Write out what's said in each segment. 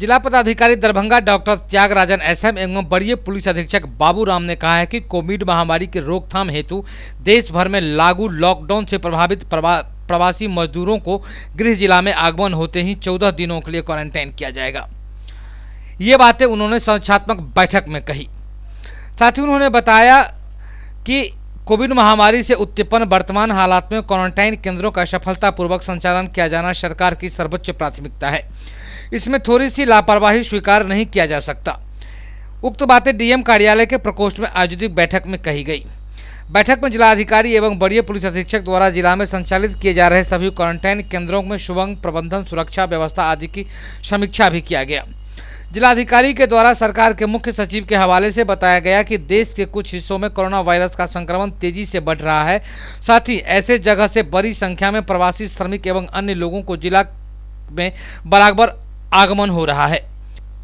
जिला पदाधिकारी Darbhanga doctor Tyagarajan SM एवं वरीय पुलिस अधीक्षक बाबू राम ने कहा है कि कोविड महामारी की रोकथाम हेतु देश भर में लागू लॉकडाउन से प्रभावित प्रवासी मजदूरों को गृह जिला में आगमन होते ही 14 दिनों के लिए क्वारंटाइन किया जाएगा। ये बातें उन्होंने समीक्षात्मक बैठक में कही। साथ ही उन्होंने बताया कि कोविड महामारी से उत्पन्न वर्तमान हालात में क्वारंटाइन केंद्रों का सफलतापूर्वक संचालन किया जाना सरकार की सर्वोच्च प्राथमिकता है। इसमें थोड़ी सी लापरवाही स्वीकार नहीं किया जा सकता। उक्त बातें डीएम कार्यालय के प्रकोष्ठ में आयोजित बैठक में कही गई। बैठक में जिलाधिकारी एवं वरीय पुलिस अधीक्षक द्वारा जिला में संचालित किए जा रहे सभी क्वारंटाइन केंद्रों में सुगम प्रबंधन, सुरक्षा व्यवस्था आदि की समीक्षा भी किया गया। जिलाधिकारी के द्वारा सरकार के मुख्य सचिव के हवाले से बताया गया कि देश के कुछ हिस्सों में कोरोना वायरस का संक्रमण तेजी से बढ़ रहा है। साथ ही ऐसे जगह से बड़ी संख्या में प्रवासी श्रमिक एवं अन्य लोगों को जिला में बराबर आगमन हो रहा है।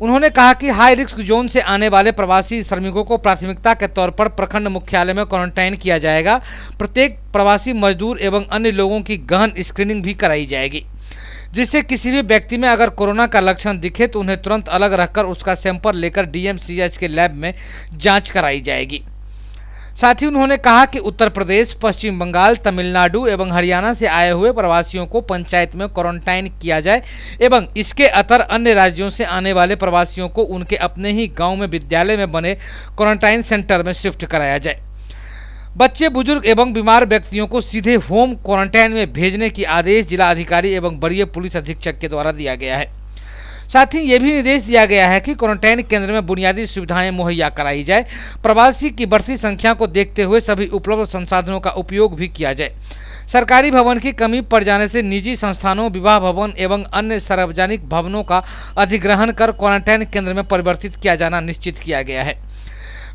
उन्होंने कहा कि हाई रिस्क जोन से आने वाले प्रवासी श्रमिकों को प्राथमिकता के तौर पर प्रखंड मुख्यालय में क्वारंटाइन किया जाएगा। प्रत्येक प्रवासी मजदूर एवं अन्य लोगों की गहन स्क्रीनिंग भी कराई जाएगी, जिससे किसी भी व्यक्ति में अगर कोरोना का लक्षण दिखे तो उन्हें तुरंत अलग रखकर उसका सैंपल लेकर डीएमसीएच के लैब में जांच कराई जाएगी। साथ ही उन्होंने कहा कि उत्तर प्रदेश, पश्चिम बंगाल, तमिलनाडु एवं हरियाणा से आए हुए प्रवासियों को पंचायत में क्वारंटाइन किया जाए एवं इसके अतर अन्य राज्यों से आने वाले प्रवासियों को उनके अपने ही गांव में विद्यालय में बने क्वारंटाइन सेंटर में शिफ्ट कराया जाए। बच्चे, बुजुर्ग एवं बीमार व्यक्तियों को सीधे होम क्वारंटाइन में भेजने की आदेश जिला अधिकारी एवं वरीय पुलिस अधीक्षक के द्वारा दिया गया है। साथ ही ये भी निर्देश दिया गया है कि क्वारंटाइन केंद्र में बुनियादी सुविधाएं मुहैया कराई जाए। प्रवासी की बढ़ती संख्या को देखते हुए सभी उपलब्ध संसाधनों का उपयोग भी किया जाए। सरकारी भवन की कमी पड़ जाने से निजी संस्थानों, विवाह भवन एवं अन्य सार्वजनिक भवनों का अधिग्रहण कर क्वारंटाइन केंद्र में परिवर्तित किया जाना निश्चित किया गया है।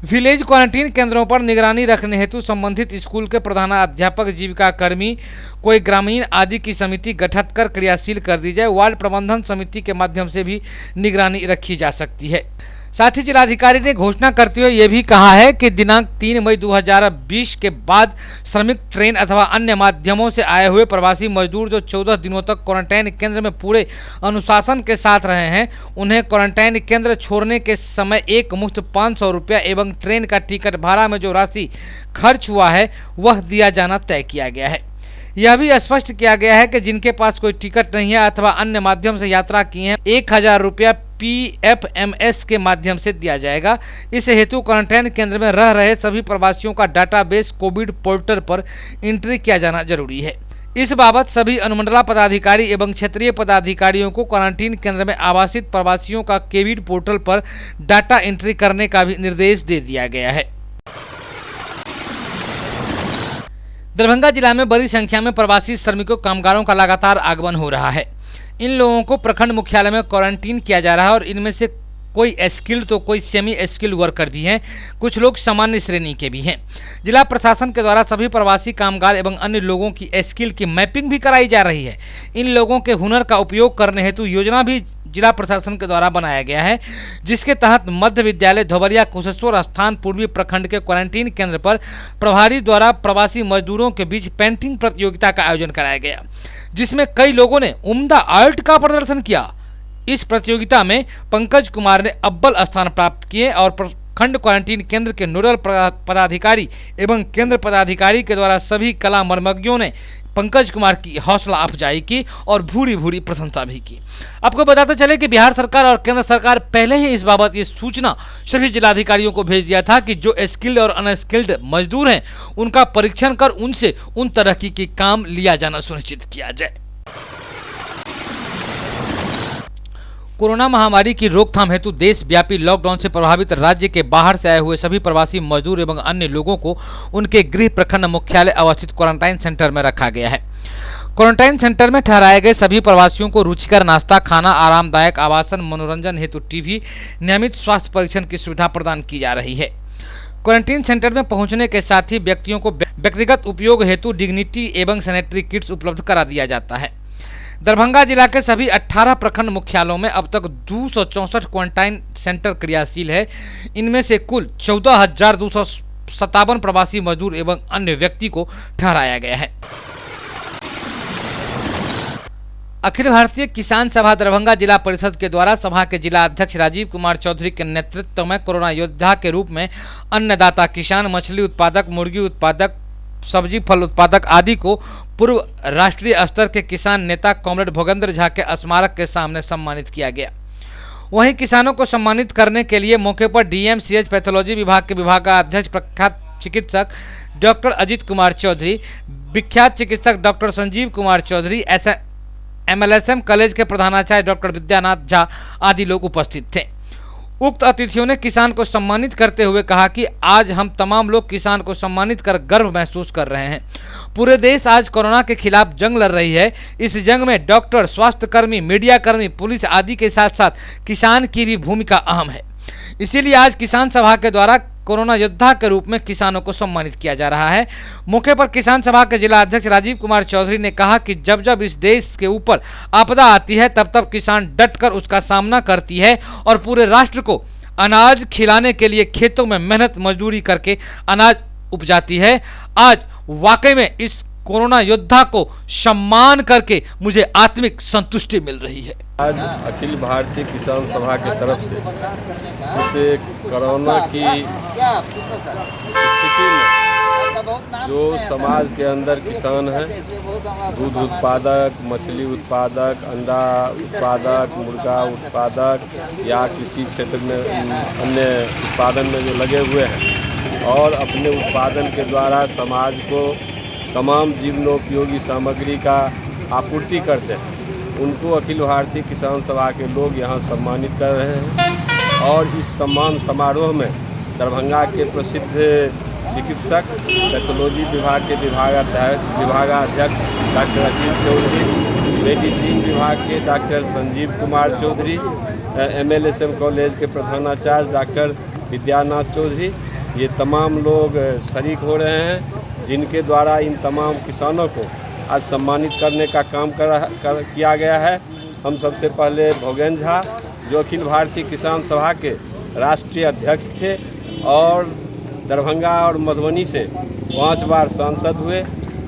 विलेज क्वारंटीन केंद्रों पर निगरानी रखने हेतु संबंधित स्कूल के प्रधानाध्यापक, जीविका कर्मी, कोई ग्रामीण आदि की समिति गठित कर क्रियाशील कर दी जाए। वार्ड प्रबंधन समिति के माध्यम से भी निगरानी रखी जा सकती है। साथ ही जिलाधिकारी ने घोषणा करते हुए ये भी कहा है कि दिनांक 3 मई 2020 के बाद श्रमिक ट्रेन अथवा अन्य माध्यमों से आए हुए प्रवासी मजदूर जो 14 दिनों तक क्वारंटाइन केंद्र में पूरे अनुशासन के साथ रहे हैं, उन्हें क्वारंटाइन केंद्र छोड़ने के समय एक मुश्त 500 रुपया एवं ट्रेन का टिकट भाड़ा में जो राशि खर्च हुआ है वह दिया जाना तय किया गया है। यह भी स्पष्ट किया गया है कि जिनके पास कोई टिकट नहीं है अथवा अन्य माध्यम से यात्रा की है, 1000 रुपया PFMS के माध्यम से दिया जाएगा। इस हेतु क्वारंटाइन केंद्र में रह रहे सभी प्रवासियों का डाटाबेस कोविड पोर्टल पर एंट्री किया जाना जरूरी है। इस बाबत सभी अनुमंडला पदाधिकारी एवं क्षेत्रीय पदाधिकारियों को क्वारंटीन केंद्र में आवासित प्रवासियों का कोविड पोर्टल पर डाटा एंट्री करने का भी निर्देश दे दिया गया है। दरभंगा जिला में बड़ी संख्या में प्रवासी श्रमिकों, कामगारों का लगातार आगमन हो रहा है। इन लोगों को प्रखंड मुख्यालय में क्वारंटीन किया जा रहा है और इनमें से कोई स्किल्ड तो कोई सेमी स्किल्ड वर्कर भी हैं, कुछ लोग सामान्य श्रेणी के भी हैं। जिला प्रशासन के द्वारा सभी प्रवासी कामगार एवं अन्य लोगों की स्किल की मैपिंग भी कराई जा रही है। इन लोगों के हुनर का उपयोग करने हेतु योजना भी जिला प्रशासन के द्वारा बनाया गया है, जिसके तहत मध्य विद्यालय धोबलिया कुशेश्वर स्थान पूर्वी प्रखंड के क्वारंटीन केंद्र पर प्रभारी द्वारा प्रवासी मजदूरों के बीच पेंटिंग प्रतियोगिता का आयोजन कराया गया, जिसमें कई लोगों ने उम्दा आर्ट का प्रदर्शन किया। इस प्रतियोगिता में पंकज कुमार ने अव्वल स्थान प्राप्त किए और प्रखंड क्वारंटीन केंद्र के नोडल पदाधिकारी एवं केंद्र पदाधिकारी के द्वारा सभी कला मर्मज्ञों ने पंकज कुमार की हौसला अफजाई की और भूरी भूरी प्रशंसा भी की। आपको बताते चले कि बिहार सरकार और केंद्र सरकार पहले ही इस बाबत ये सूचना सभी जिलाधिकारियों को भेज दिया था कि जो स्किल्ड और अनस्किल्ड मजदूर हैं उनका परीक्षण कर उनसे उन तरह की काम लिया जाना सुनिश्चित किया जाए। कोरोना महामारी की रोकथाम हेतु देशव्यापी लॉकडाउन से प्रभावित राज्य के बाहर से आए हुए सभी प्रवासी मजदूर एवं अन्य लोगों को उनके गृह प्रखंड मुख्यालय अवस्थित क्वारंटाइन सेंटर में रखा गया है। क्वारंटाइन सेंटर में ठहराए गए सभी प्रवासियों को रुचिकर नाश्ता, खाना, आरामदायक आवासन, मनोरंजन हेतु टीवी, नियमित स्वास्थ्य परीक्षण की सुविधा प्रदान की जा रही है। क्वारंटीन सेंटर में पहुंचने के साथ ही व्यक्तियों को व्यक्तिगत उपयोग हेतु डिग्निटी एवं सैनिटरी किट्स उपलब्ध करा दिया जाता है। दरभंगा जिला के सभी 18 प्रखंड मुख्यालयों में अब तक 264 क्वारंटाइन सेंटर क्रियाशील है। इनमें से कुल 14,257 प्रवासी मजदूर एवं अन्य व्यक्ति को ठहराया गया है। अखिल भारतीय किसान सभा दरभंगा जिला परिषद के द्वारा सभा के जिला अध्यक्ष राजीव कुमार चौधरी के नेतृत्व में कोरोना योद्धा के रूप में अन्नदाता किसान, मछली उत्पादक, मुर्गी उत्पादक, सब्जी फल उत्पादक आदि को पूर्व राष्ट्रीय स्तर के किसान नेता कॉमरेड भोगेंद्र झा के स्मारक के सामने सम्मानित किया गया। वहीं किसानों को सम्मानित करने के लिए मौके पर डीएमसीएच पैथोलॉजी विभाग के विभागाध्यक्ष प्रख्यात चिकित्सक डॉक्टर अजीत कुमार चौधरी, विख्यात चिकित्सक doctor Sanjeev Kumar Chaudhary, MLSM college के प्रधानाचार्य डॉक्टर विद्यानाथ झा आदि लोग उपस्थित थे। उक्त अतिथियों ने किसान को सम्मानित करते हुए कहा कि आज हम तमाम लोग किसान को सम्मानित कर गर्व महसूस कर रहे हैं। पूरे देश आज कोरोना के खिलाफ जंग लड़ रही है। इस जंग में डॉक्टर, स्वास्थ्यकर्मी, मीडिया कर्मी, पुलिस आदि के साथ साथ किसान की भी भूमिका अहम है। इसीलिए आज किसान सभा के द्वारा कोरोना योद्धा के रूप में किसानों को सम्मानित किया जा रहा है। मौके पर किसान सभा के जिला अध्यक्ष राजीव कुमार चौधरी ने कहा कि जब जब इस देश के ऊपर आपदा आती है तब तब किसान डटकर उसका सामना करती है और पूरे राष्ट्र को अनाज खिलाने के लिए खेतों में मेहनत मजदूरी करके अनाज उपजाती है। आज वाकई में इस कोरोना योद्धा को सम्मान करके मुझे आत्मिक संतुष्टि मिल रही है। आज अखिल भारतीय किसान सभा की तरफ से इस कोरोना की स्थिति में जो समाज के अंदर किसान हैं, दूध उत्पादक, मछली उत्पादक, अंडा उत्पादक, मुर्गा उत्पादक या किसी क्षेत्र में अन्य उत्पादन में जो लगे हुए हैं और अपने उत्पादन के द्वारा समाज को तमाम जीवनोपयोगी सामग्री का आपूर्ति करते हैं, उनको अखिल भारतीय किसान सभा के लोग यहाँ सम्मानित कर रहे हैं। और इस सम्मान समारोह में दरभंगा के प्रसिद्ध चिकित्सक, पैथोलॉजी विभाग के विभागाध्यक्ष डॉक्टर अजीत चौधरी, मेडिसिन विभाग के doctor Sanjeev Kumar Chaudhary, MLSM college के प्रधानाचार्य डॉक्टर विद्यानाथ चौधरी, ये तमाम लोग शरीक हो रहे हैं, जिनके द्वारा इन तमाम किसानों को आज सम्मानित करने का काम किया गया है। हम सबसे पहले भोगेंद्र झा, जो अखिल भारतीय किसान सभा के राष्ट्रीय अध्यक्ष थे और दरभंगा और मधुबनी से 5 बार सांसद हुए,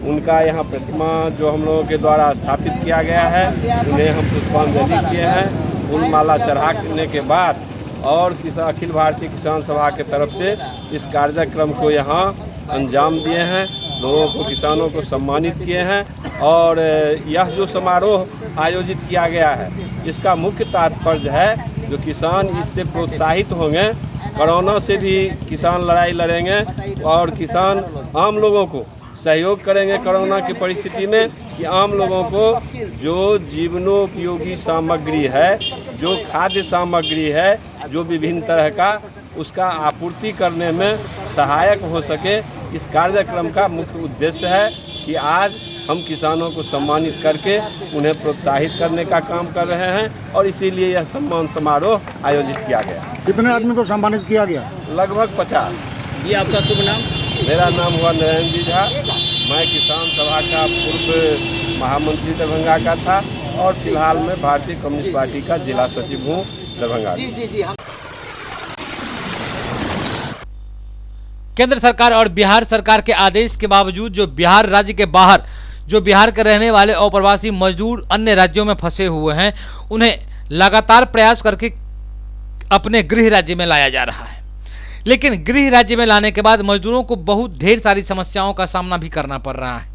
उनका यहाँ प्रतिमा जो हम लोगों के द्वारा स्थापित किया गया है, उन्हें हम पुष्पांजलि किए हैं। फूल माला चढ़ाने के बाद और अखिल भारतीय किसान सभा के तरफ से इस कार्यक्रम को यहाँ अंजाम दिए हैं, लोगों को, किसानों को सम्मानित किए हैं। और यह जो समारोह आयोजित किया गया है, इसका मुख्य तात्पर्य है जो किसान इससे प्रोत्साहित होंगे, कोरोना से भी किसान लड़ाई लड़ेंगे और किसान आम लोगों को सहयोग करेंगे कोरोना की परिस्थिति में, कि आम लोगों को जो जीवनोपयोगी सामग्री है, जो खाद्य सामग्री है, जो विभिन्न तरह का, उसका आपूर्ति करने में सहायक हो सके। इस कार्यक्रम का मुख्य उद्देश्य है कि आज हम किसानों को सम्मानित करके उन्हें प्रोत्साहित करने का काम कर रहे हैं और इसीलिए यह सम्मान समारोह आयोजित किया गया। कितने आदमी को सम्मानित किया गया? लगभग 50। ये आपका शुभ नाम? मेरा नाम हुआ नरेंद्र जी झा। मैं किसान सभा का पूर्व महामंत्री दरभंगा का था और फिलहाल मैं भारतीय कम्युनिस्ट पार्टी का जिला सचिव हूँ दरभंगा। केंद्र सरकार और बिहार सरकार के आदेश के बावजूद जो बिहार राज्य के बाहर जो बिहार के रहने वाले अप्रवासी मजदूर अन्य राज्यों में फंसे हुए हैं, उन्हें लगातार प्रयास करके अपने गृह राज्य में लाया जा रहा है। लेकिन गृह राज्य में लाने के बाद मजदूरों को बहुत ढेर सारी समस्याओं का सामना भी करना पड़ रहा है।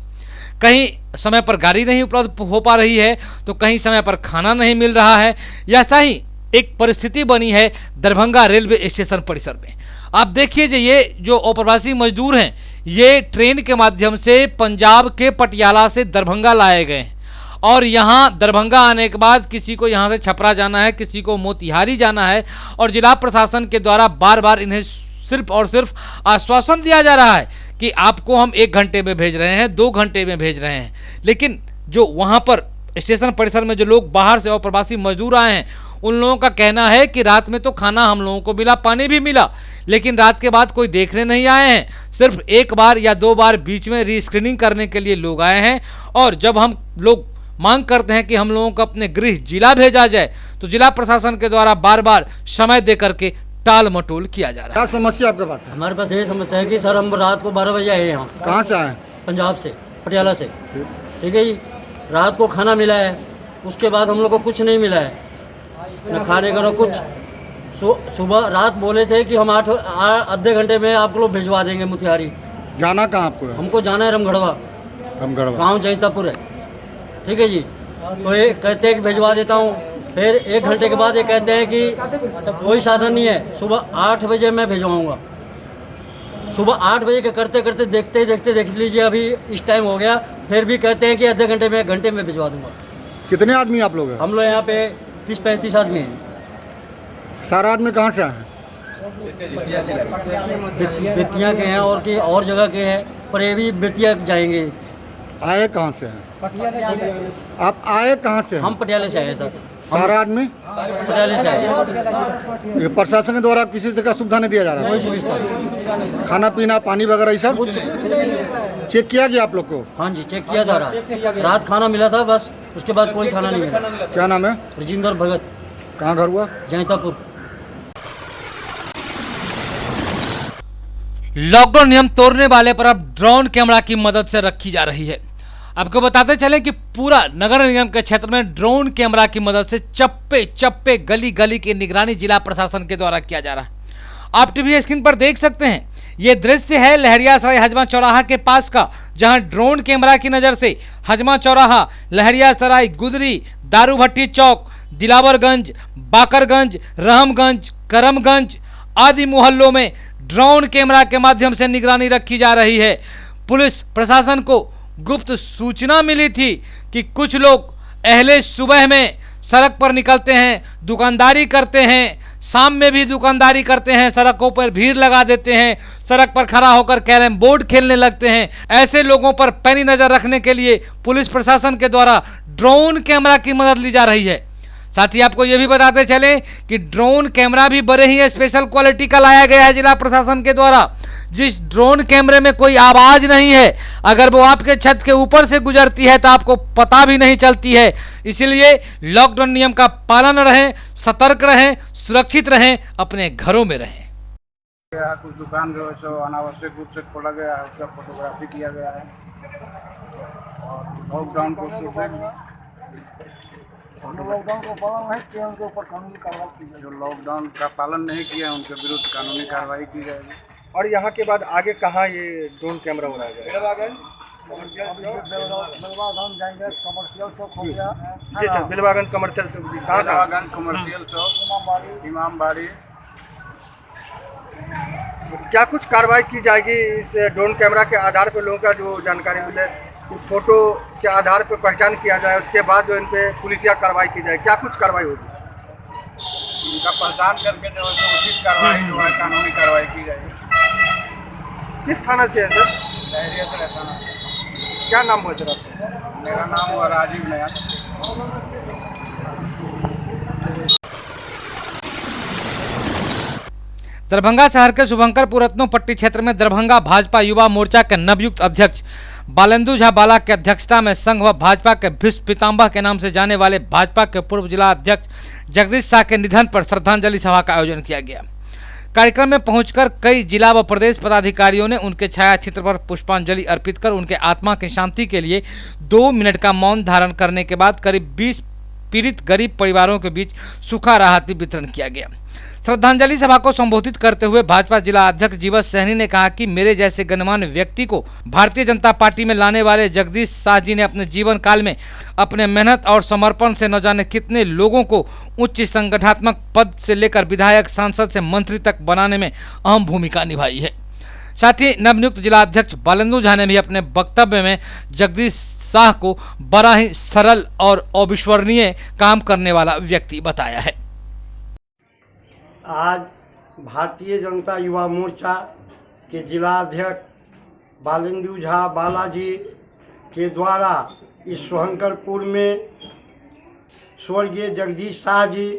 कहीं समय पर गाड़ी नहीं उपलब्ध हो पा रही है, तो कहीं समय पर खाना नहीं मिल रहा है। ऐसा ही एक परिस्थिति बनी है दरभंगा रेलवे स्टेशन परिसर में। आप देखिए, ये जो अप्रवासी मजदूर हैं, ये ट्रेन के माध्यम से पंजाब के पटियाला से दरभंगा लाए गए हैं और यहाँ दरभंगा आने के बाद किसी को यहाँ से छपरा जाना है, किसी को मोतिहारी जाना है और जिला प्रशासन के द्वारा बार बार इन्हें सिर्फ और सिर्फ आश्वासन दिया जा रहा है कि आपको हम 1 घंटे में भेज रहे हैं, 2 घंटे में भेज रहे हैं। लेकिन जो वहाँ पर स्टेशन परिसर में जो लोग बाहर से अप्रवासी मजदूर आए हैं, उन लोगों का कहना है कि रात में तो खाना हम लोगों को मिला, पानी भी मिला, लेकिन रात के बाद कोई देखने नहीं आए हैं। सिर्फ 1 बार या 2 बार बीच में रीस्क्रीनिंग करने के लिए लोग आए हैं और जब हम लोग मांग करते हैं कि हम लोगों को अपने गृह जिला भेजा जाए, तो जिला प्रशासन के द्वारा बार बार समय दे करके टाल मटोल किया जा रहा है। क्या समस्या आपके पास है? हमारे पास ये समस्या है कि सर हम रात को 12 बजे आए यहाँ। कहाँ से आए? पंजाब से, पटियाला से। ठीक है जी, रात को खाना मिला है, उसके बाद हम लोग को कुछ नहीं मिला है, न खाने का न कुछ। सुबह रात बोले थे कि हम आधे घंटे में आप लोग भिजवा देंगे मोतिहारी। जाना कहाँ आपको है? हमको जाना है रामगढ़वा, गाँव जैतापुर है, ठीक है जी। तो ये कहते हैं कि भिजवा देता हूँ, फिर 1 घंटे के बाद ये कहते हैं कि कोई साधन नहीं है, सुबह 8 बजे मैं भिजवाऊँगा। सुबह 8 बजे के करते करते देखते देखते देख लीजिए अभी इस टाइम हो गया, फिर भी कहते हैं कि आधे घंटे में 1 घंटे में भिजवा दूंगा। कितने आदमी आप लोग हैं? हम लोग यहाँ पे 30-35 आदमी हैं। सारा आदमी कहाँ से आए? बेतिया के हैं और जगह के हैं, पर ये भी बेतिया जाएंगे। आए कहाँ से हैं? आप आए कहाँ से हैं? हम पटियाले से आए सर। सारा आदमी पटियाले से आए। ये प्रशासन के द्वारा किसी तरह का सुविधा नहीं दिया जा रहा कोई है? सुविधा, खाना पीना पानी वगैरह ये सब कुछ। चेक किया गया आप लोग को? हाँ जी, चेक किया था। रात खाना मिला था बस, उसके बाद कोई खाना नहीं मिला। क्या नाम है? राजेंद्र भगत, कहाँ घर हुआ? जैतापुर। लॉकडाउन नियम तोड़ने वाले पर अब ड्रोन कैमरा की मदद से रखी जा रही है। आपको बताते चले कि पूरा नगर निगम के क्षेत्र में ड्रोन कैमरा की मदद से चप्पे चप्पे गली गली की निगरानी जिला प्रशासन के द्वारा किया जा रहा है। आप टीवी स्क्रीन पर देख सकते हैं, ये दृश्य है लहरियासराय हजमा चौराहा के पास का, जहां ड्रोन कैमरा की नजर से हजमा चौराहा, लहरियासराय, गुदरी, दारू भट्टी चौक, दिलावरगंज, बाकरगंज, रहमगंज, करमगंज आदि मोहल्लों में ड्रोन कैमरा के माध्यम से निगरानी रखी जा रही है। पुलिस प्रशासन को गुप्त सूचना मिली थी कि कुछ लोग अहले सुबह में सड़क पर निकलते हैं, दुकानदारी करते हैं, शाम में भी दुकानदारी करते हैं, सड़कों पर भीड़ लगा देते हैं, सड़क पर खड़ा होकर कैरम बोर्ड खेलने लगते हैं। ऐसे लोगों पर पैनी नजर रखने के लिए पुलिस प्रशासन के द्वारा ड्रोन कैमरा की मदद ली जा रही है। साथ ही आपको यह भी बताते चले कि ड्रोन कैमरा भी बड़े ही स्पेशल क्वालिटी का लाया गया है जिला प्रशासन के द्वारा। जिस ड्रोन कैमरे में कोई आवाज नहीं है, अगर वो आपके छत के ऊपर से गुजरती है तो आपको पता भी नहीं चलती है। इसलिए लॉकडाउन नियम का पालन रहें, सतर्क रहें, सुरक्षित रहें, अपने घरों में रहें। कुछ दुकान जो है सो अनावश्यक रूप से खोला गया है, उसका फोटोग्राफी किया गया है और लॉकडाउन को पालन नहीं किया उनके ऊपर कानूनी कार्रवाई की जाएगी। जो लॉकडाउन का पालन नहीं किया है उनके विरुद्ध कानूनी कार्रवाई की जाएगी। और यहाँ के बाद आगे कहाँ ये ड्रोन कैमरा बनाया जाएगा? जाएंगे, कमर्शियल चौक हो गया, जी सर, बिलवागंज कमर्शियल चौक, कहाँ बिलवागंज कमर्शियल चौक, इमामबाड़ी। क्या कुछ कार्रवाई की जाएगी इस ड्रोन कैमरा के आधार पर? लोगों का जो जानकारी मिले उस फोटो के आधार पर पहचान किया जाए, उसके बाद जो इन पे पुलिसिया कार्रवाई की जाए, क्या कुछ कार्रवाई होगी? इनका पहचान करके जो है उचित कार्रवाई जो है कानूनी कार्रवाई की जाएगी। किस थाना से है सर? लहरियासराय थाना। क्या नाम हुआ सर आपका? मेरा नाम हुआ राजीव नयान। दरभंगा शहर के शुभंकरपुर रत्नोपट्टी क्षेत्र में दरभंगा भाजपा युवा मोर्चा के नवयुक्त अध्यक्ष बालेंदु झा बाला की अध्यक्षता में संघ व भाजपा के भीष्म पितामह के नाम से जाने वाले भाजपा के पूर्व जिला अध्यक्ष जगदीश शाह के निधन पर श्रद्धांजलि सभा का आयोजन किया गया। कार्यक्रम में पहुंचकर कई जिला व प्रदेश पदाधिकारियों ने उनके छाया चित्र पर पुष्पांजलि अर्पित कर उनके आत्मा की शांति के लिए 2 मिनट का मौन धारण करने के बाद करीब 20 पीड़ित गरीब परिवारों के बीच सूखा राहत वितरण किया गया। श्रद्धांजलि सभा को संबोधित करते हुए भाजपा जिला अध्यक्ष जीवस सहनी ने कहा कि मेरे जैसे गणमान्य व्यक्ति को भारतीय जनता पार्टी में लाने वाले जगदीश शाह जी ने अपने जीवन काल में अपने मेहनत और समर्पण से न जाने कितने लोगों को उच्च संगठनात्मक पद से लेकर विधायक, सांसद से मंत्री तक बनाने में अहम भूमिका निभाई है। साथ ही नवनियुक्त जिला अध्यक्ष बालेंदु झा ने भी अपने वक्तव्य में जगदीश शाह को बड़ा ही सरल और अविस्मरणीय काम करने वाला व्यक्ति बताया है। आज भारतीय जनता युवा मोर्चा के जिलाध्यक्ष बालेंदु झा बालाजी के द्वारा इस शुभंकरपुर में स्वर्गीय जगदीश शाह जी,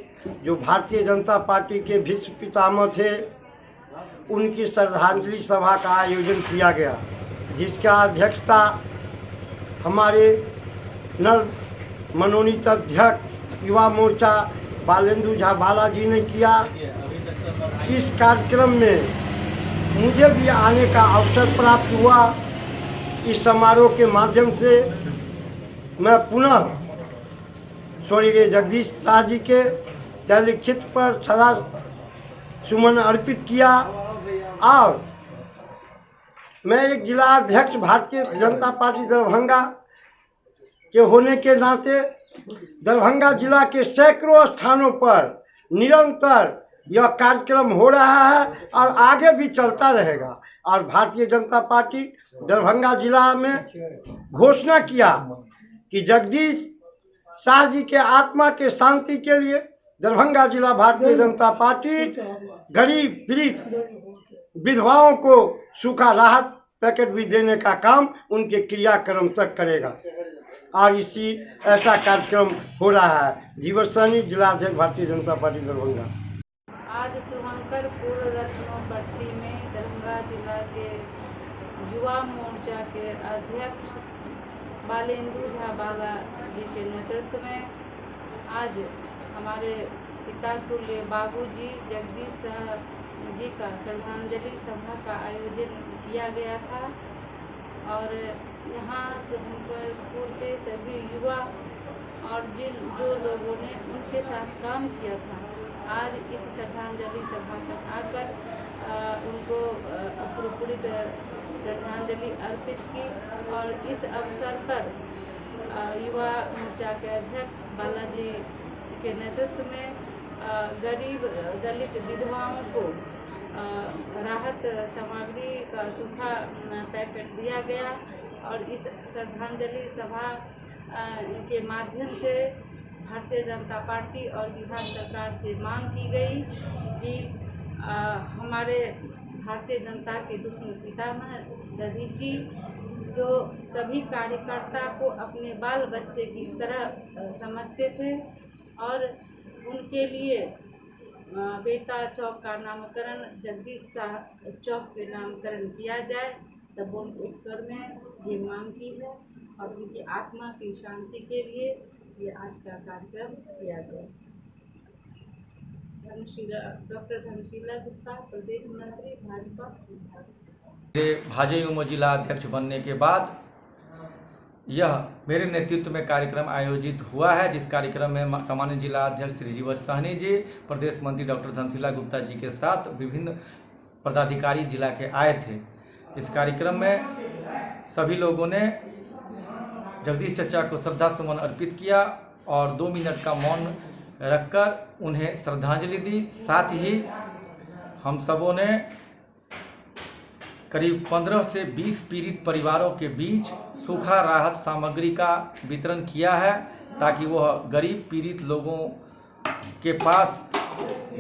जो भारतीय जनता पार्टी के भीष्म पितामह थे, उनकी श्रद्धांजलि सभा का आयोजन किया गया, जिसका अध्यक्षता हमारे नव मनोनीत अध्यक्ष युवा मोर्चा बालेंदु झा बालाजी ने किया। इस कार्यक्रम में मुझे भी आने का अवसर प्राप्त हुआ। इस समारोह के माध्यम से मैं पुनः स्वर्गीय जगदीश शाह जी के तैलचित्र पर श्रद्धा सुमन अर्पित किया। और मैं एक जिला अध्यक्ष भारतीय जनता पार्टी दरभंगा के होने के नाते दरभंगा जिला के सैकड़ों स्थानों पर निरंतर यह कार्यक्रम हो रहा है और आगे भी चलता रहेगा। और भारतीय जनता पार्टी दरभंगा जिला में घोषणा किया कि जगदीश शाह जी के आत्मा के शांति के लिए दरभंगा जिला भारतीय जनता पार्टी गरीब पीड़ित विधवाओं को सूखा राहत पैकेट भी देने का काम उनके क्रियाक्रम तक करेगा। और इसी ऐसा कार्यक्रम हो रहा है। जीवन सैनी, जिला अध्यक्ष भारतीय जनता पार्टी दरभंगा। आज शुभंकर पूर्व रत्नोपट्टी में दरभंगा जिला के युवा मोर्चा के अध्यक्ष बालेंदु झा बाला जी के नेतृत्व में आज हमारे पिता तुल्य बाबूजी जगदीश शाह जी का श्रद्धांजलि सभा का आयोजन किया गया था। और यहाँ शुभंकरपुर के सभी युवा और जो लोगों ने उनके साथ काम किया था, आज इस श्रद्धांजलि सभा तक आकर उनको अश्रुपूरित श्रद्धांजलि अर्पित की। और इस अवसर पर युवा मोर्चा के अध्यक्ष बालाजी के नेतृत्व में गरीब दलित विधवाओं को राहत सामग्री का सूखा पैकेट दिया गया। और इस श्रद्धांजलि सभा के माध्यम से भारतीय जनता पार्टी और बिहार सरकार से मांग की गई कि हमारे भारतीय जनता के भीष्म पितामह दधीची जो सभी कार्यकर्ता को अपने बाल बच्चे की तरह समझते थे और उनके लिए बेता चौक का नामकरण जगदीश शाह चौक के नामकरण किया जाए, सबों एक स्वर में ये मांग की है। और उनकी आत्मा की शांति के लिए ये आज का कार्यक्रम किया गया। डॉक्टर धर्मशीला गुप्ता, प्रदेश मंत्री भाजपा विभाग। भाजयुमो जिला अध्यक्ष बनने के बाद यह मेरे नेतृत्व में कार्यक्रम आयोजित हुआ है, जिस कार्यक्रम में सामान्य जिला अध्यक्ष श्री जीवन सहनी जी, प्रदेश मंत्री डॉक्टर धर्मशीला गुप्ता जी के साथ विभिन्न पदाधिकारी जिला के आए थे। इस कार्यक्रम में सभी लोगों ने जगदीश चचा को श्रद्धा सुमन अर्पित किया और 2 मिनट का मौन रखकर उन्हें श्रद्धांजलि दी। साथ ही हम सबों ने करीब 15 से 20 पीड़ित परिवारों के बीच सूखा राहत सामग्री का वितरण किया है, ताकि वह गरीब पीड़ित लोगों के पास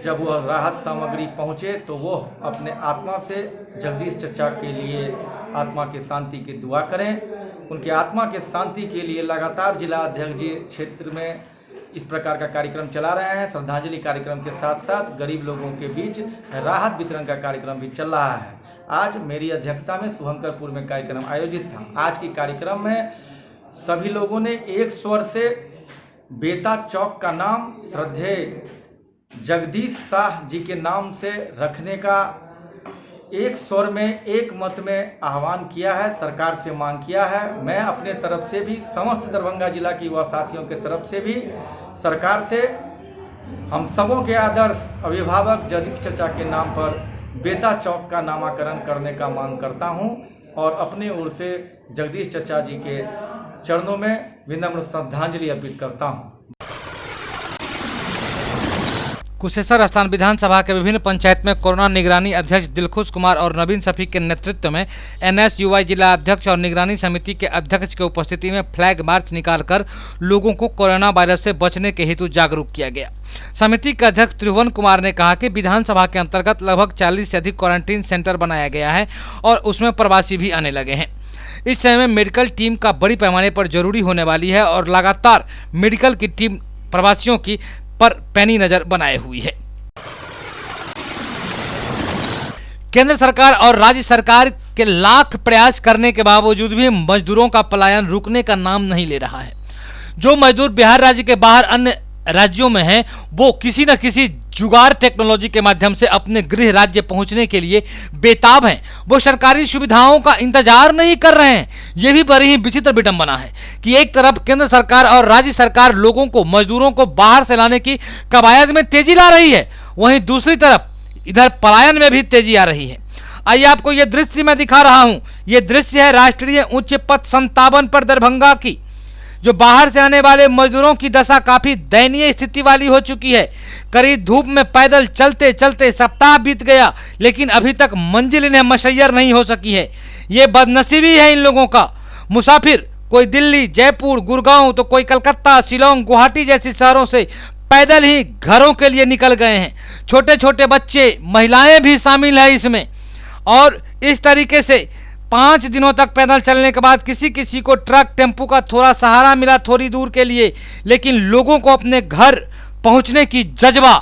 जब वह राहत सामग्री पहुँचे तो वह अपने आत्मा से जगदीश चचा के लिए आत्मा के शांति की दुआ करें। उनके आत्मा के शांति के लिए लगातार जिला अध्यक्ष जी क्षेत्र में इस प्रकार का कार्यक्रम चला रहे हैं। श्रद्धांजलि कार्यक्रम के साथ साथ गरीब लोगों के बीच राहत वितरण का कार्यक्रम भी चल रहा है। आज मेरी अध्यक्षता में शुभंकरपुर में कार्यक्रम आयोजित था। आज के कार्यक्रम में सभी लोगों ने एक स्वर से बेता चौक का नाम श्रद्धेय जगदीश शाह जी के नाम से रखने का एक स्वर में एक मत में आह्वान किया है, सरकार से मांग किया है। मैं अपने तरफ से भी, समस्त दरभंगा जिला के युवा साथियों के तरफ से भी सरकार से हम सबों के आदर्श अभिभावक जगदीश चचा के नाम पर बेता चौक का नामकरण करने का मांग करता हूं और अपने ओर से जगदीश चचा जी के चरणों में विनम्र श्रद्धांजलि अर्पित करता हूं। कुशेश्वर स्थान विधानसभा के विभिन्न पंचायत में कोरोना निगरानी अध्यक्ष दिलखुश कुमार और नवीन शफी के नेतृत्व में NSUI जिला अध्यक्ष और निगरानी समिति के अध्यक्ष के उपस्थिति में फ्लैग मार्च निकालकर लोगों को कोरोना वायरस से बचने के हेतु जागरूक किया गया। समिति के अध्यक्ष त्रिभुवन कुमार ने कहा कि विधानसभा के अंतर्गत लगभग 40 से अधिक क्वारंटीन सेंटर बनाया गया है और उसमें प्रवासी भी आने लगे हैं। इस समय में मेडिकल टीम का बड़ी पैमाने पर जरूरी होने वाली है और लगातार मेडिकल की टीम प्रवासियों की पर पैनी नजर बनाए हुई है। केंद्र सरकार और राज्य सरकार के लाख प्रयास करने के बावजूद भी मजदूरों का पलायन रुकने का नाम नहीं ले रहा है। जो मजदूर बिहार राज्य के बाहर अन्य राज्यों में हैं वो किसी न किसी जुगाड़ टेक्नोलॉजी के माध्यम से अपने गृह राज्य पहुंचने के लिए बेताब हैं। वो सरकारी सुविधाओं का इंतजार नहीं कर रहे हैं। ये भी बड़ी ही विचित्र विडंबना है कि एक तरफ केंद्र सरकार और राज्य सरकार लोगों को, मजदूरों को बाहर से लाने की कवायद में तेजी ला रही है, वहीं दूसरी तरफ इधर पलायन में भी तेजी आ रही है। आइए आपको यह दृश्य मैं दिखा रहा हूं। यह दृश्य है राष्ट्रीय उच्च पथ 57 पर दरभंगा की, जो बाहर से आने वाले मजदूरों की दशा काफी दयनीय स्थिति वाली हो चुकी है। करीब धूप में पैदल चलते चलते सप्ताह बीत गया, लेकिन अभी तक मंजिल इन्हें मशय्यर नहीं हो सकी है। ये बदनसीबी है इन लोगों का। मुसाफिर कोई दिल्ली, जयपुर, गुड़गांव तो कोई कलकत्ता, शिलोंग, गुवाहाटी जैसी शहरों से पैदल ही घरों के लिए निकल गए हैं। छोटे छोटे बच्चे, महिलाएं भी शामिल है इसमें। और इस तरीके से 5 दिनों तक पैदल चलने के बाद किसी किसी को ट्रक, टेम्पू का थोड़ा सहारा मिला थोड़ी दूर के लिए, लेकिन लोगों को अपने घर पहुंचने की जज्बा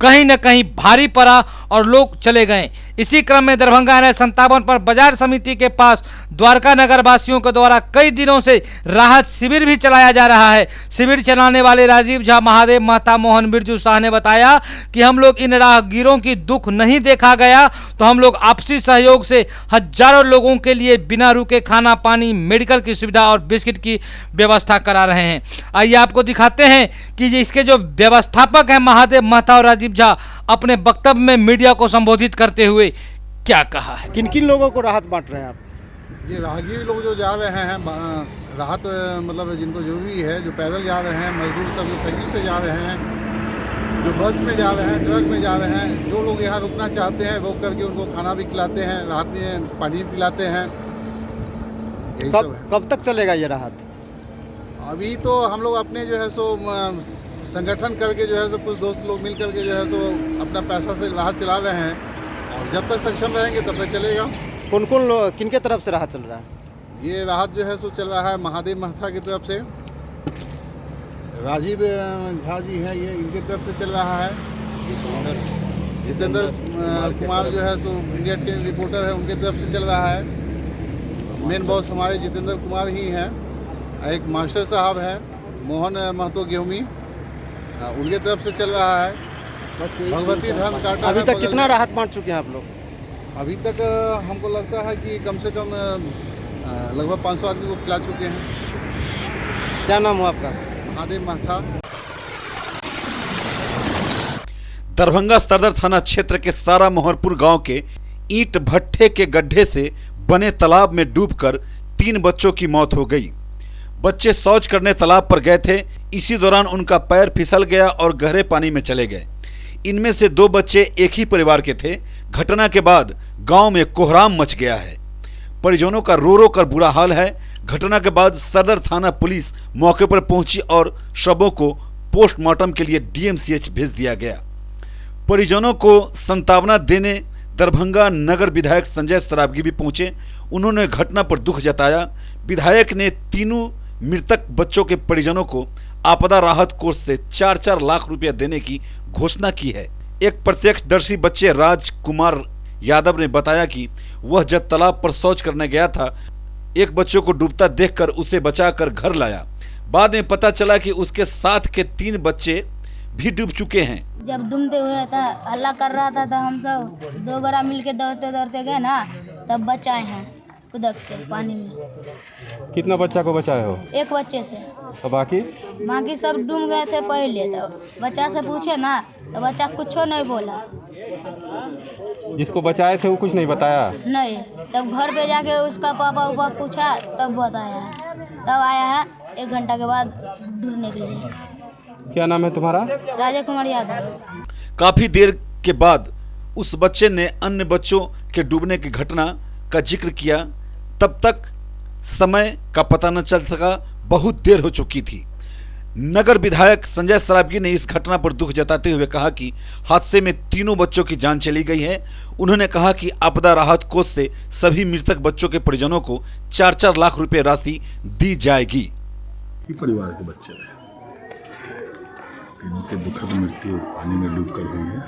कहीं न कहीं भारी पड़ा और लोग चले गए। इसी क्रम में दरभंगा NH 57 पर बाजार समिति के पास द्वारका नगर वासियों के द्वारा कई दिनों से राहत शिविर भी चलाया जा रहा है। शिविर चलाने वाले राजीव झा, महादेव महता, मोहन बिरजू शाह ने बताया कि हम लोग इन राहगीरों की दुख नहीं देखा गया तो हम लोग आपसी सहयोग से हजारों लोगों के लिए बिना रुके खाना, पानी, मेडिकल की सुविधा और बिस्किट की व्यवस्था करा रहे हैं। आइए आपको दिखाते हैं कि इसके जो व्यवस्थापक हैं महादेव महता और राजीव झा, अपने वक्तव्य में मीडिया को संबोधित करते हुए क्या कहा है। किन किन लोगों को राहत बांट रहे हैं आप? ये राहगीर लोग जो जा रहे हैं राहत, मतलब जिनको जरूरी है, जो पैदल जा रहे हैं, मजदूर सब जो साइकिल से जा रहे हैं, जो बस में जा रहे हैं, ट्रक में जा रहे हैं, जो लोग यहाँ रुकना चाहते हैं रोक करके उनको खाना भी खिलाते हैं, राहत में पानी भी पिलाते हैं। यही सब है। कब तक चलेगा ये राहत? अभी तो हम लोग अपने जो है सो संगठन करके जो है सो कुछ दोस्त लोग मिल करके जो है सो अपना पैसा से राहत चला रहे हैं, और जब तक सक्षम रहेंगे तब तक चलेगा। कौन कौन लोग, किनके तरफ से राहत चल रहा है? ये राहत जो है सो चल रहा है महादेव महता की तरफ से, राजीव झा जी हैं ये, इनकी तरफ से चल रहा है। जितेंद्र कुमार जो है सो इंडिया टीवी रिपोर्टर है, उनकी तरफ से चल रहा है। मेन बॉस हमारे जितेंद्र कुमार ही हैं। एक मास्टर साहब है मोहन महतो गेहूमी, उनके तरफ से चल रहा है। बस भगवती धर्म काटा। अभी तक कितना राहत बांट चुके हैं आप लोग? अभी तक हमको लगता है कि कम से कम लगभग 500 आदमी को खिला चुके हैं। क्या नाम हो आपका? महादेव महता। दरभंगा सदर थाना क्षेत्र के सारा मोहरपुर गांव के ईंट भट्ठे के गड्ढे से बने तालाब में डूबकर 3 बच्चों की मौत हो गई। बच्चे शौच करने तालाब पर गए थे। इसी दौरान उनका पैर फिसल गया और गहरे पानी में चले गए। इनमें से 2 बच्चे एक ही परिवार के थे। घटना के बाद गांव में कोहराम मच गया है। परिजनों का रो रो कर बुरा हाल है। घटना के बाद सदर थाना पुलिस मौके पर पहुंची और शवों को पोस्टमार्टम के लिए DMCH भेज दिया गया। परिजनों को सांत्वना देने दरभंगा नगर विधायक संजय सरावगी भी पहुंचे। उन्होंने घटना पर दुख जताया। विधायक ने तीनों मृतक बच्चों के परिजनों को आपदा राहत कोष से 4-4 लाख रुपया देने की घोषणा की है। एक प्रत्यक्षदर्शी बच्चे राजकुमार यादव ने बताया कि वह जब तालाब पर शौच करने गया था, एक बच्चे को डूबता देखकर उसे बचाकर घर लाया। बाद में पता चला कि उसके साथ के 3 बच्चे भी डूब चुके हैं। जब डूबते हुए था हल्ला कर रहा था तो हम सब 2 गोरा मिलके दौड़ते दौड़ते गए ना, तब बचाए हैं कूदक के पानी में। कितना बच्चा को बचाए हो? 1 बच्चे से। तो बाकी सब डूब गए थे पहले। तो बच्चा से पूछे ना तो बच्चा कुछ नहीं बोला। जिसको बचाए थे वो कुछ नहीं बताया? नहीं। तब घर पे जाके उसका पापा उपा पूछा तब बताया है। तब आया है 1 घंटा के बाद ढूंढने के लिए। क्या नाम है तुम्हारा? राजा कुमार यादव। काफी देर के बाद उस बच्चे ने अन्य बच्चों के डूबने की घटना का जिक्र किया। तब तक समय का पता न चल सका, बहुत देर हो चुकी थी। नगर विधायक संजय सरावगी ने इस घटना पर दुख जताते हुए कहा कि हादसे में तीनों बच्चों की जान चली गई है। उन्होंने कहा कि आपदा राहत कोष से सभी मृतक बच्चों के परिजनों को 4-4 लाख रुपए राशि दी जाएगी। परिवार के बच्चे हैं, तीनों की दुखद मृत्यु पानी में डूबकर हुई है।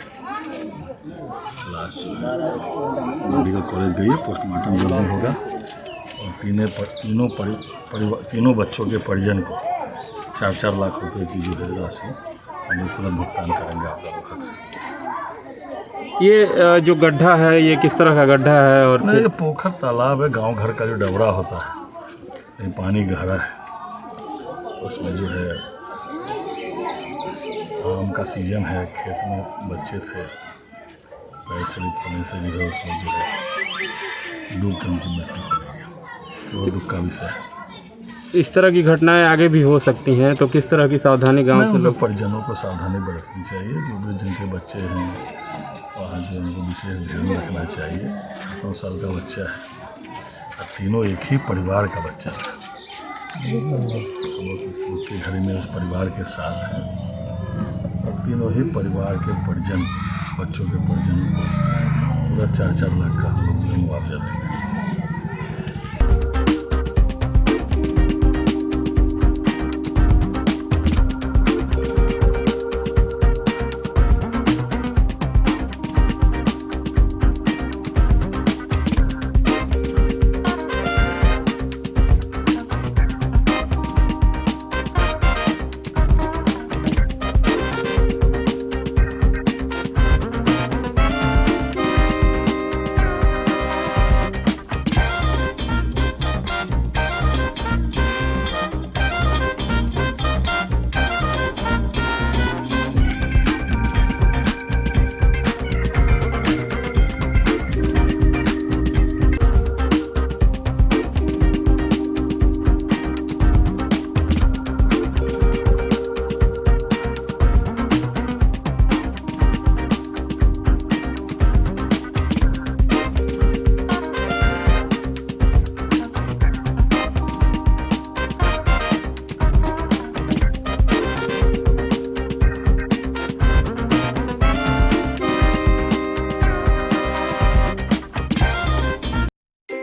लाश मेडिकल कॉलेज गई है, पोस्टमार्टम जल्दी होगा और तीनों बच्चों के परिजन को 4-4 लाख रुपए की जो है राशि हम लोग तुरंत भुगतान करेंगे आपका विभाग से। ये जो गड्ढा है ये किस तरह का गड्ढा है? और नहीं, ये पोखर तालाब है, गांव घर का जो डबरा होता है, ये पानी गहरा है, उसमें जो है आम का सीजन है, खेत में बच्चे थे, पैर स्लिप होने से जो है उसमें जो है डूब के उनकी मृत्यु हो गई। तो वो दुख का विषय है। इस तरह की घटनाएं आगे भी हो सकती हैं, तो किस तरह की सावधानी गांव के लोग? परिजनों को सावधानी बरतनी चाहिए, जो भी जिनके बच्चे हैं वहाँ जो उनको विशेष ध्यान रखना चाहिए। 9 साल का बच्चा है और तीनों एक ही परिवार का बच्चा है, उसके घर में उस परिवार के साथ हैं और तीनों ही परिवार के परिजन, बच्चों के परिजनों को पूरा 4-4 लाख का हम लोग मुआवजा देंगे।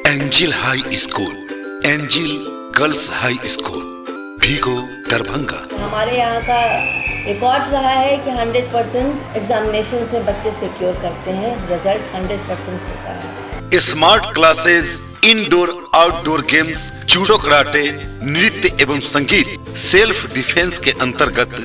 Angel High School, Angel Girls High School, Bhigo Darbhanga. हमारे यहाँ का रिकॉर्ड रहा है कि 100% एग्जामिनेशन में बच्चे सिक्योर करते हैं, रिजल्ट 100% होता है। Smart classes, indoor outdoor games, judo karate, नृत्य एवं संगीत, सेल्फ डिफेंस के अंतर्गत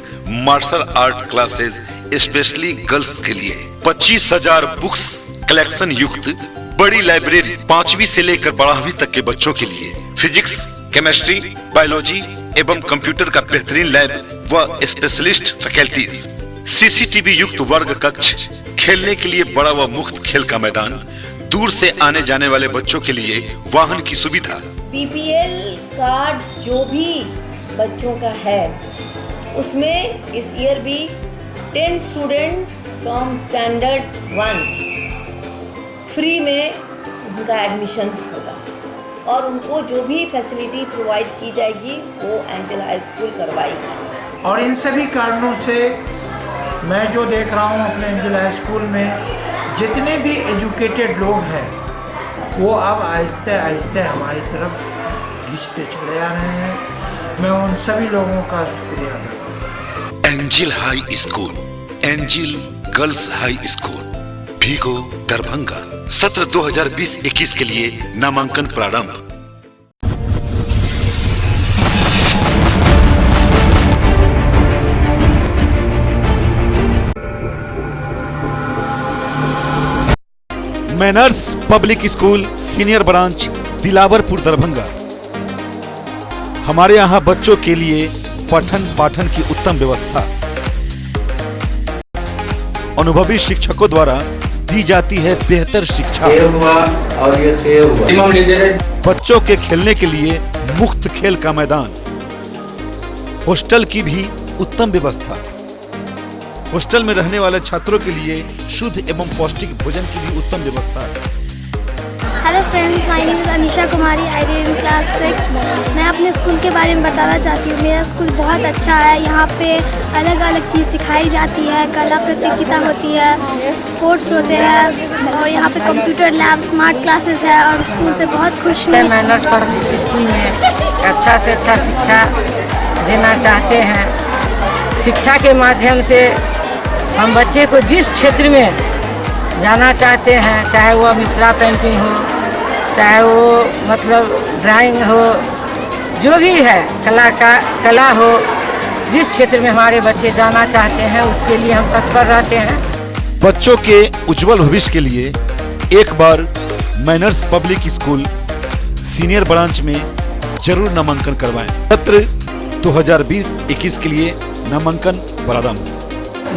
martial art classes specially girls के लिए 25,000 बुक्स कलेक्शन युक्त बड़ी लाइब्रेरी, 5वीं से लेकर 12वीं तक के बच्चों के लिए फिजिक्स, केमिस्ट्री, बायोलॉजी एवं कंप्यूटर का बेहतरीन लैब व स्पेशलिस्ट फैकल्टीज, सीसीटीवी युक्त वर्ग कक्ष, खेलने के लिए बड़ा व मुफ्त खेल का मैदान, दूर से आने जाने वाले बच्चों के लिए वाहन की सुविधा। बीपीएल कार्ड जो भी बच्चों का है उसमें इस ईयर भी 10 स्टूडेंट्स फ्रॉम स्टैंडर्ड 1 फ्री में उनका एडमिशन्स होगा और उनको जो भी फैसिलिटी प्रोवाइड की जाएगी वो एंजल हाई स्कूल करवाएगी। और इन सभी कारणों से मैं जो देख रहा हूँ अपने एंजल हाई स्कूल में जितने भी एजुकेटेड लोग हैं वो अब आहिस्ते आहिस्ते हमारी तरफ खींचते चले आ रहे हैं। मैं उन सभी लोगों का शुक्रिया अदा करता हूँ। Angel High School, Angel Girls High School, Bhigo Darbhanga. सत्र 2020-21 के लिए नामांकन प्रारंभ। Manners Public School Senior Branch Dilawarpur Darbhanga. हमारे यहाँ बच्चों के लिए पठन पाठन की उत्तम व्यवस्था, अनुभवी शिक्षकों द्वारा दी जाती है बेहतर शिक्षा और ये बच्चों के खेलने के लिए मुफ्त खेल का मैदान, हॉस्टल की भी उत्तम व्यवस्था, हॉस्टल में रहने वाले छात्रों के लिए शुद्ध एवं पौष्टिक भोजन की भी उत्तम व्यवस्था है। Hello friends, my name is Anisha Kumari, I read in class 6। मैं अपने स्कूल के बारे में बताना चाहती हूँ। मेरा स्कूल बहुत अच्छा है। यहाँ पे अलग अलग चीज़ सिखाई जाती है, कला प्रतियोगिता होती है, स्पोर्ट्स होते हैं और यहाँ पे कंप्यूटर लैब, स्मार्ट क्लासेस है और स्कूल से बहुत खुश हूँ। मैनर्स पब्लिक स्कूल में अच्छा से अच्छा शिक्षा देना चाहते हैं। शिक्षा के माध्यम से हम बच्चे को जिस क्षेत्र में जाना चाहते हैं, चाहे वो मिथिला पेंटिंग हो, चाहे वो मतलब ड्राइंग हो, जो भी है कला हो, जिस क्षेत्र में हमारे बच्चे जाना चाहते हैं उसके लिए हम तत्पर रहते हैं। बच्चों के उज्जवल भविष्य के लिए एक बार Manners Public School Senior Branch में जरूर नामांकन करवाएं। सत्र 2020-21 के लिए नामांकन प्रारंभ।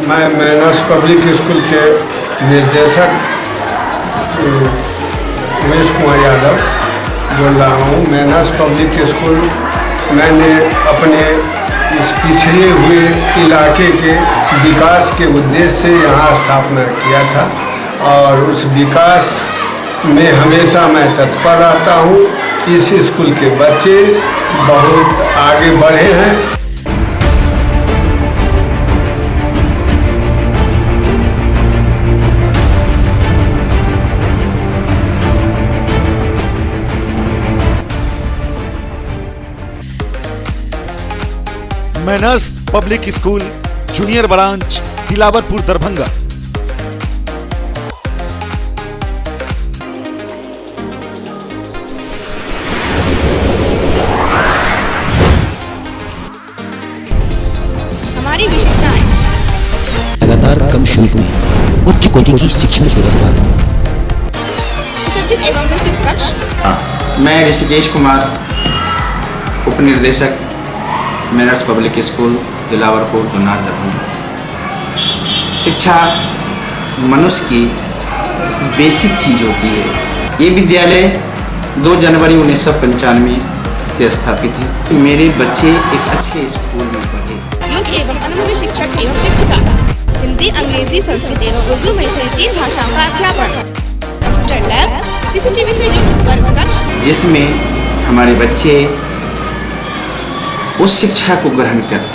मैं मैनर्स पब्लिक स्कूल के निर्देशक उमेश कुमार यादव बोल रहा हूँ। मैनर्स पब्लिक स्कूल मैंने अपने इस पिछड़े हुए इलाके के विकास के उद्देश्य से यहाँ स्थापना किया था और उस विकास में हमेशा मैं तत्पर रहता हूँ। इस स्कूल के बच्चे बहुत आगे बढ़े हैं। Manners Public school junior branch Dilawarpur Darbhanga. हमारी विशेषताएं लगातार कम शुल्क में उच्च कोटि की शिक्षण व्यवस्था, सुसज्जित एवं विस्तृत कक्ष। मैं ऋषिकेश कुमार, उप निर्देशक manners Public school Dilawarpur Junnar Darbhanga. शिक्षा मनुष्य की बेसिक चीज होती है। ये विद्यालय 2 जनवरी 1995 से स्थापित है। मेरे बच्चे एक अच्छे स्कूल में पढ़े। योग्य एवं अनुभवी शिक्षक एवं शिक्षिका, हिंदी, अंग्रेजी, संस्कृत एवं उर्दू में से 3 भाषाओं का अध्यापन, कंप्यूटर लैब, CCTV से युक्त वर्ग कक्ष, जिसमें हमारे बच्चे उस शिक्षा को ग्रहण कर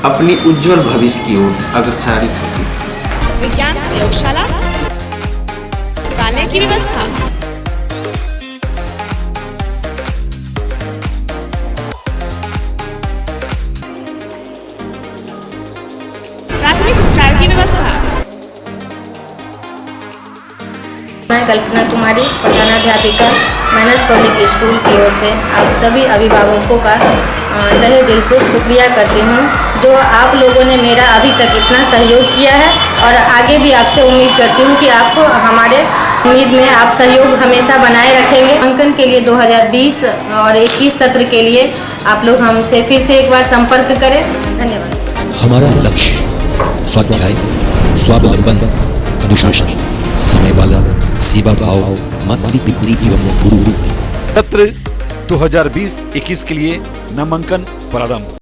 अपनी उज्जवल भविष्य की ओर अग्रसरित होते हैं। विज्ञान प्रयोगशाला, पुस्तकालय की व्यवस्था, प्राथमिक उपचार की व्यवस्था। मैं Kalpana Kumari, प्रधानाध्यापिका manners Public school की ओर से आप सभी अभिभावकों का तहे दिल से शुक्रिया करती हूँ, जो आप लोगों ने मेरा अभी तक इतना सहयोग किया है और आगे भी आपसे उम्मीद करती हूँ कि आप हमारे उम्मीद में आप सहयोग हमेशा बनाए रखेंगे। अंकन के लिए 2020 और 21 सत्र के लिए आप लोग हमसे फिर से एक बार संपर्क करें। धन्यवाद। हमारा लक्ष्य स्वाध्याय, स्वावलंबन, अनुशासन, समय पालन, सेवा भाव, मातृ पितृ एवं गुरु। सत्र 2020-21 के लिए नामांकन प्रारंभ।